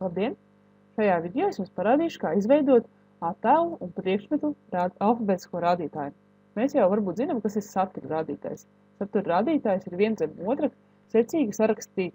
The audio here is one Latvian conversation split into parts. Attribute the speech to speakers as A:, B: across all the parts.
A: Labdien! Šajā video es jums parādīšu, kā izveidot attēlu un priekšmetu alfabētisko rādītāju. Mēs jau varbūt zinām, kas ir satura rādītājs. Satura rādītājs ir viens zem otra secīgi sarakstīti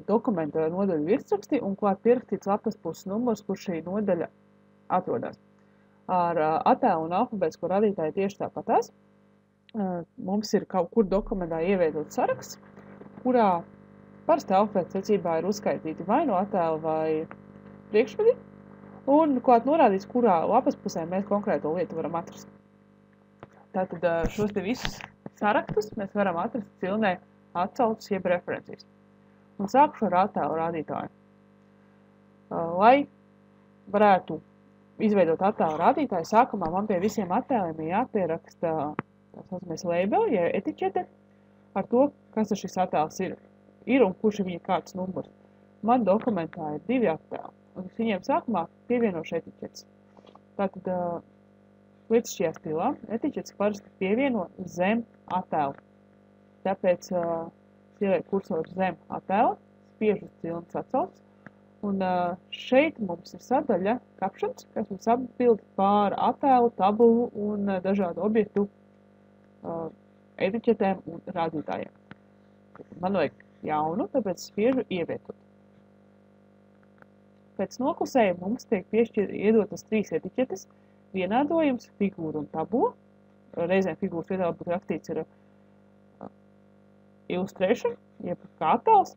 A: dokumenta nodaļu virsraksti un klāt pierakstīts lapas puses numurs, kur šī nodaļa atrodas. Ar attēlu un alfabētisko rādītāju tieši tāpatās. Mums ir kaut kur dokumentā ievietots saraksts, kurā parasti alfabēta secībā ir uzskaitīti vai no attēla vai priekšmeti, un klāt norādīts, kurā lapas pusē mēs konkrēto lietu varam atrast. Tātad šos te visus sarakstus mēs varam atrast cilnē atsauces jeb referencijas. Un sākušu ar attēlu rādītāju. Lai varētu izveidot attēlu rādītāju, sākumā man pie visiem attēliem ir jāpieraksta tā saucamies labeli, ja etiķete ar to, kas šis attēls ir un kurš ir viņa kārtas numurs. Man dokumentā ir 2 attēli, un es viņiem sākumā pievienošu etiķetes. Tātad līdzšķajā stilā etiķetes parasti pievieno zem attēlu. Tāpēc ielieku kursoru zem attēla, spiežu uz cilnes atsauces, un šeit mums ir sadaļa captions, kas mums atbild par attēlu, tabulu un dažādu objektu etiķetēm un rādītājiem. Man vajag jaunu, tāpēc spiežu ievietot. Pēc noklusējuma mums tiek iedotas 3 etiķetes, vienādojums, figūra un tabula. Reizēm figūras vietā būtu rakstīts ir illustration, jeb kā attēls.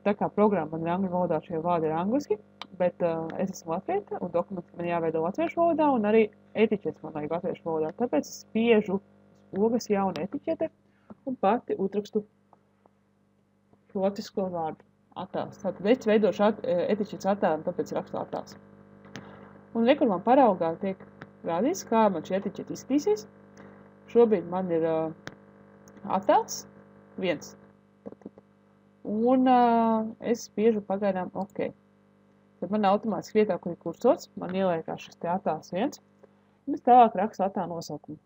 A: Tā kā programma man ir angļu valodā, šie vārdi ir angliski, bet es esmu latviete un dokuments man jāveido latviešu valodā un arī etiķetes man vajag latviešu valodā. Tāpēc es spiežu spogas jaunu etiķete un pati uzrakstu latvisko vārdu attēls. Tātad es veidošu etiķetes attēlu, tāpēc rakstu attēls. Un rekur man paraugā tiek rādīts, kā man šī etiķete izskatīsies. Šobrīd man ir attēls 1. Un es spiežu pagaidām OK. Tad man automātiski vietā, kur ir kursors, man ieliekās šis te attēls 1. Un es tālāk rakstu attēlu nosaukumu.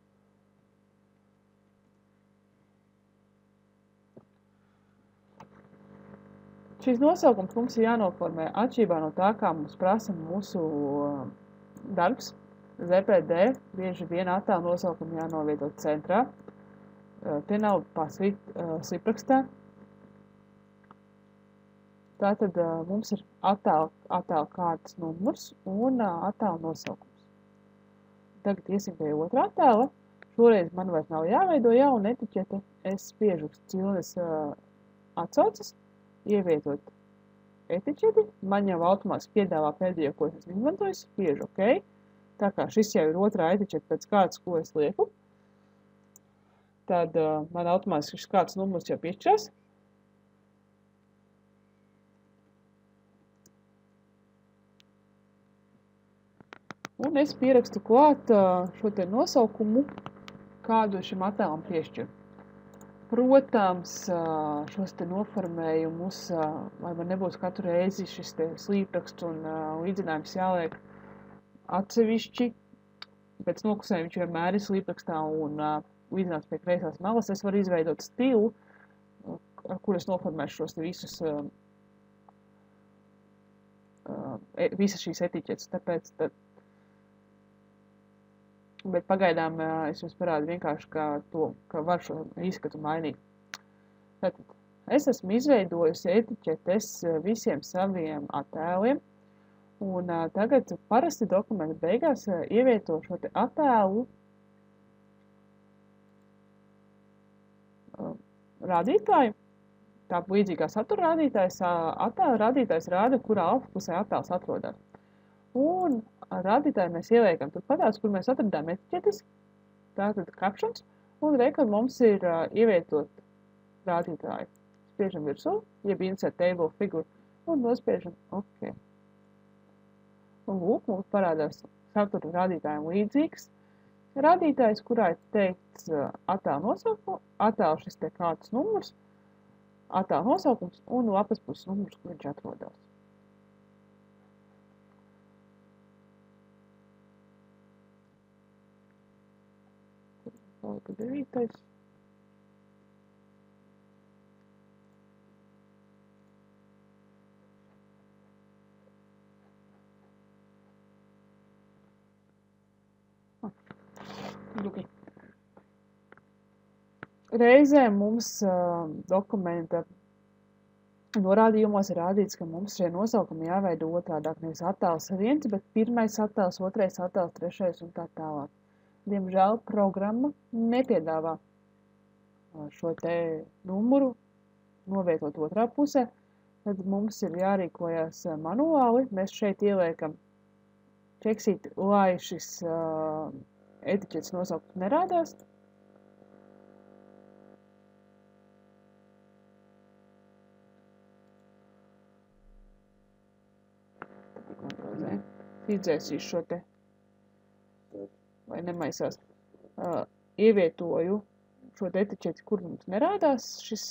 A: Šīs nosaukums mums ir jānoformē atšķirībā no tā, kā mums prasa mūsu darbs. ZPD bieži vien attēlu nosaukumu jānovietot centrā. Tie nav slipprakstā. Tātad mums ir attēla kārtas numurs un attēla nosaukums. Tagad iesim pie otrā attēla. Šoreiz man vairs nav jāveido jauna etiķete. Es spiežu uz cilnes atsauces, ievietot etiķeti. Man jau automātiski piedāvā pēdējo, ko es izmantoju, spiežu OK. Tā kā šis jau ir otrā etiķete pēc kārtas, ko es lieku. Tad man automātiski šis kārtas numurs jau piešķirās. Un es pierakstu klāt šo te nosaukumu, kādu šim attēlam piešķiru. Protams, šos te noformējumus, lai man nebūs katru reizi šis te slīpraksts un līdzinājums jāliek atsevišķi. Pēc noklusējuma viņš vienmēr ir slīprakstā un līdzinājums pie kreisās malas. Es varu izveidot stilu, ar kur es noformēšu šos te visas šīs etiķetes. Tāpēc bet pagaidām es jums parādu vienkārši, ka var šo izskatu mainīt. Tātad es esmu izveidojusi etiķetes visiem saviem attēliem, un tagad parasti dokumenta beigās ievieto šo te attēlu rādītāju. Tā līdzīgā satura rādītājs, attēla rādītājs rāda, kurā alfapusē attēls atrodas. Un rādītāju mēs ieliekam turpatās, kur mēs atradām etiķetes, tātad captions, un rekord mums ir ievietot rādītāju. Spiežam virsū, jeb insert table figure, un nospiežam OK. Un lūk, mums parādās satura rādītājiem līdzīgs rādītājs, kurā ir teikts attēla nosaukums, attēla šis te kārtas numurs, attēla nosaukums un lapas puses numurs, kur viņš atrodas. Palika 9. Reizē mums dokumenta norādījumos ir rādīts, ka mums šie nosaukumi jāveido otrādāk, nevis attēls 1, bet pirmais attēls, otrais attēls, trešais un tā tālāk. Diemžēl programma nepiedāvā šo te numuru novietot otrā pusē, tad mums ir jārīkojas manuāli. Mēs šeit ieliekam ķeksīti, lai šis etiķetes nosaukums nerādās. Izdzēsīšu šo te, vai nemaisās, ievietoju šo te etiķeti, kur mums nerādās šis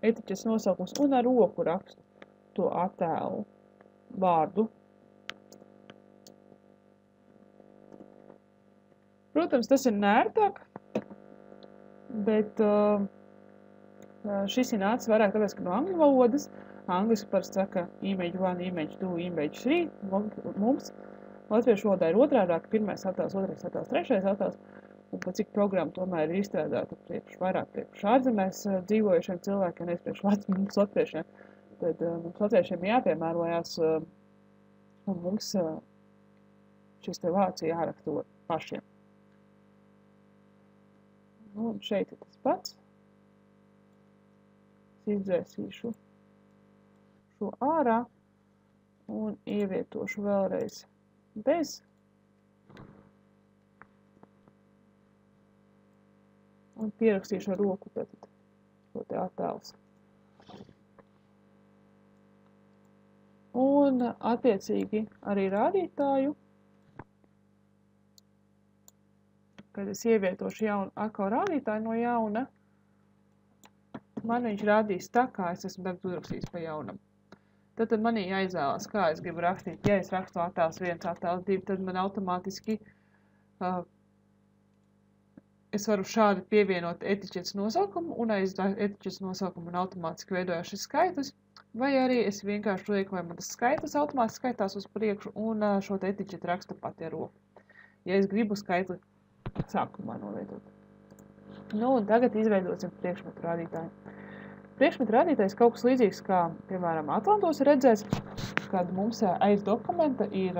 A: etiķetes nosaukums, un ar roku rakstu to attēlu vārdu. Protams, tas ir nērtāk, bet šis ir nācis vairāk tāpēc, ka no angļu valodas. Angliski parasti saka image 1, image 2, image 3. Mums latviešu valodā ir otrādāk, pirmais attēls, otrais attēls, trešais attēls. Un pat cik programma tomēr ir izstrādāta vairāk priekš ārzemēs dzīvojušiem cilvēkiem, nevis priekš mums latviešiem. Tad mums latviešiem jāpiemērojās, un mums šis te vārds jāraksto pašiem. Un šeit ir tas pats. Izdzēsīšu šo ārā un ievietošu vēlreiz bez. Un pierakstīšu ar roku tātad šo te attēls. Un attiecīgi arī rādītāju, kad es ievietošu atkal rādītāju no jauna, man viņš rādīs tā, kā es esmu tagad uzrakstījis pa jaunam. Tad manī jāizvēlās, kā es gribu rakstīt. Ja es rakstu attēls 1, attēls 2, tad man automātiski es varu šādi pievienot etiķetes nosaukumu, un aiz etiķetes nosaukumu man automātiski veidojās šis skaitlis, vai arī es vienkārši lieku, lai man tas skaitlis automātiski skaitās uz priekšu, un šo etiķeti rakstu pati ar roku. Ja es gribu skaitli sākumā novietot. Nu, un tagad izveidosim priekšmetu rādītāju. Priekšmetu rādītājs kaut kas līdzīgs, kā, piemēram, Atlantos redzēs, kad mums aiz dokumenta ir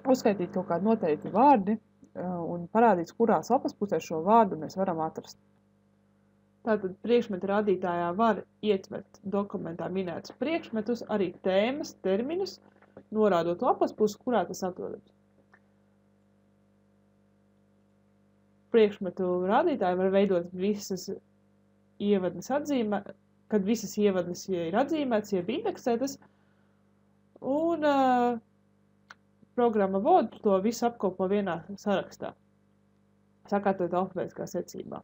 A: uzskaitīti kaut kādi noteikti vārdi un parādīts, kurās lapas pusē šo vārdu mēs varam atrast. Tātad priekšmetu rādītājā var ietvert dokumentā minētus priekšmetus, arī tēmas, terminus, norādot lapas pusi, kurā tas atrodams. Priekšmetu rādītāji var veidot visas ievadnes atzīmē, kad visas ievadnes ir atzīmētas, jeb indeksētas, un programma Word to visu apkopo vienā sarakstā, sakārtot alfabētiskā secībā.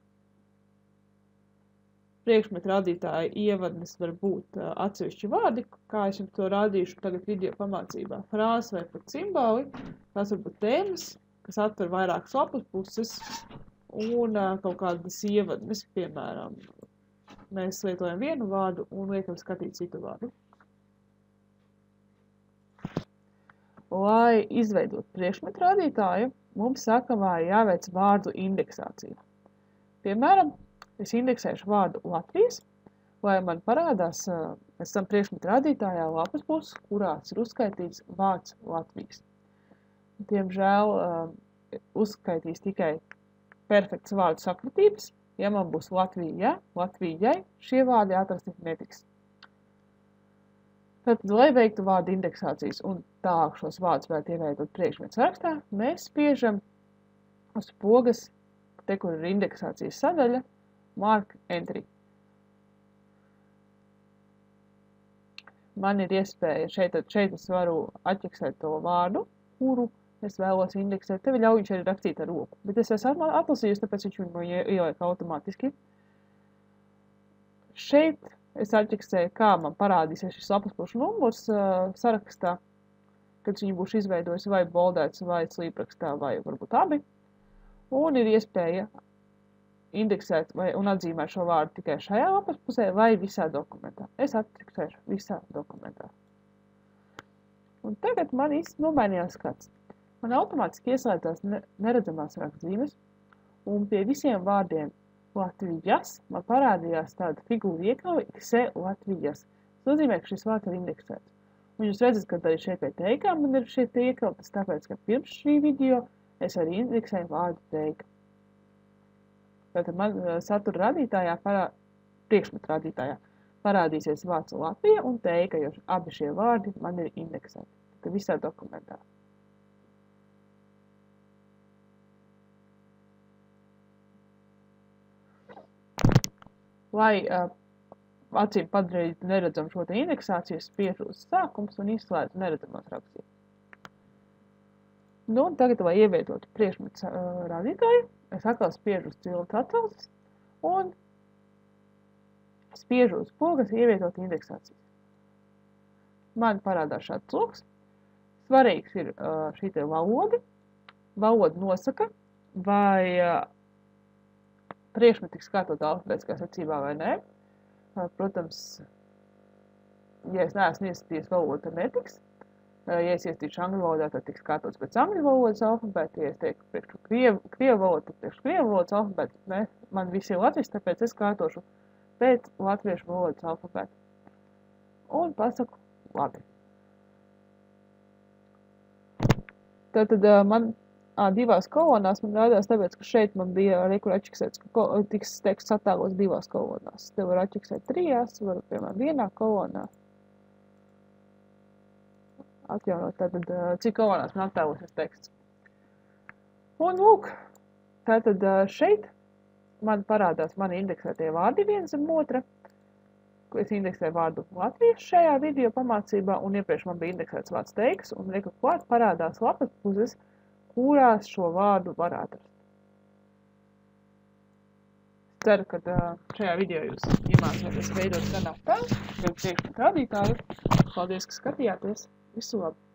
A: Priekšmetu rādītāja ievadnes var būt atsevišķi vārdi, kā es jums to rādīšu tagad video pamācībā, frāzes vai pat simboli, tās var būt tēmas, kas atver vairākas lapas puses, un kaut kādas ievadnes, piemēram, mēs lietojam vienu vārdu un liekam skatīt citu vārdu. Lai izveidot priekšmetu rādītāju, mums sākumā jāveic vārdu indeksācija. Piemēram, es indeksēšu vārdu Latvijas, lai man parādās pēc tam priekšmetu rādītājā lapas puses, kurās ir uzskaitīts vārds Latvijas. Diemžēl uzskaitīs tikai perfekts vārdu sakritības. Ja man būs Latvija, Latvijai, šie vārdi atrasti netiks. Tad, lai veiktu vārdu indeksācijas un tālāk šos vārdus varētu ieveidot priekšmetu sarakstā, mēs spiežam uz pogas, te, kur ir indeksācijas sadaļa, Mark Entry. Man ir iespēja šeit es varu atķeksēt to vārdu, kuru es vēlos indeksēt. Tevi ļauj viņš arī rakstīt ar roku. Bet es esmu atlasījusi, tāpēc viņš viņu ieliek automātiski. Šeit es atķeksēju, kā man parādīsies šis lapas pušu numurs sarakstā, kad viņi būs izveidojis vai boldēts, vai slīprakstā, vai varbūt abi. Un ir iespēja indeksēt un atzīmēt šo vārdu tikai šajā lapas pusē vai visā dokumentā. Es atķeksēšu visā dokumentā. Un tagad man īsti nomainījās skats. Man automātiski ieslēdzās neredzamās rakstzīmes, un pie visiem vārdiem Latvijas man parādījās tāda figūra iekļauja xe Latvijas. Tas nozīmē, ka šis vārds ir indeksēts. Un jūs redzat, ka arī šeit pie teikām man ir šie iekļauti, tas tāpēc, ka pirms šī video es arī indeksēju vārdu teika. Tātad man satura radītājā, priekšmetu radītājā parādīsies vārds Latvija un teika, jo abi šie vārdi man ir indeksēti. Tad visā dokumentā. Lai acīm padarītu neredzamu šo te indeksāciju, es spiežu uz sākums un izslēdzu neredzamos rakstījumus. Nu, un tagad, lai ievietotu priekšmetu radītāju, es atkal spiežu uz cilpas atsauces un spiežu uz pogas ievietot indeksācijas. Man parādās šāds loks. Svarīgs ir šī te valoda. Valoda nosaka, vai priekšmeti tiks kārtot alfabētiskā secībā vai nē. Protams, ja es neesmu iesaistījies valodu, tad netiks. Ja es iesaistīšu angļu valodā, tad tiks kārtots pēc angļu valodas alfabēta. Ja es teiktu priekš krievu valodu, tad priekš krievu valodas alfabēta. Ne, man visi ir Latvijas, tāpēc es kārtošu pēc latviešu valodas alfabēta. Un pasaku labi. Tātad man divās kolonās man rādās, tāpēc, ka šeit man bija arī, kur atčiksēts, ka tiks teksts attēlos divās kolonās. Te var atčiksēt trijās, var, piemēram, vienā kolonā. Atjaunot, tātad, cik kolonās man attēlosies teksts. Un, lūk, tātad šeit man parādās mani indeksētie vārdi viens zem otra. Es indeksēju vārdu latviešu šajā video pamācībā, un iepriekš man bija indeksēts vārds teiks, un reku klāt parādās lapas puses, kurās šo vārdu var atrast. Ceru, ka šajā video jūs iemācāties veidot gan attēlu, gan priekšmetu radītāju. Paldies, ka skatījāties. Visu labu!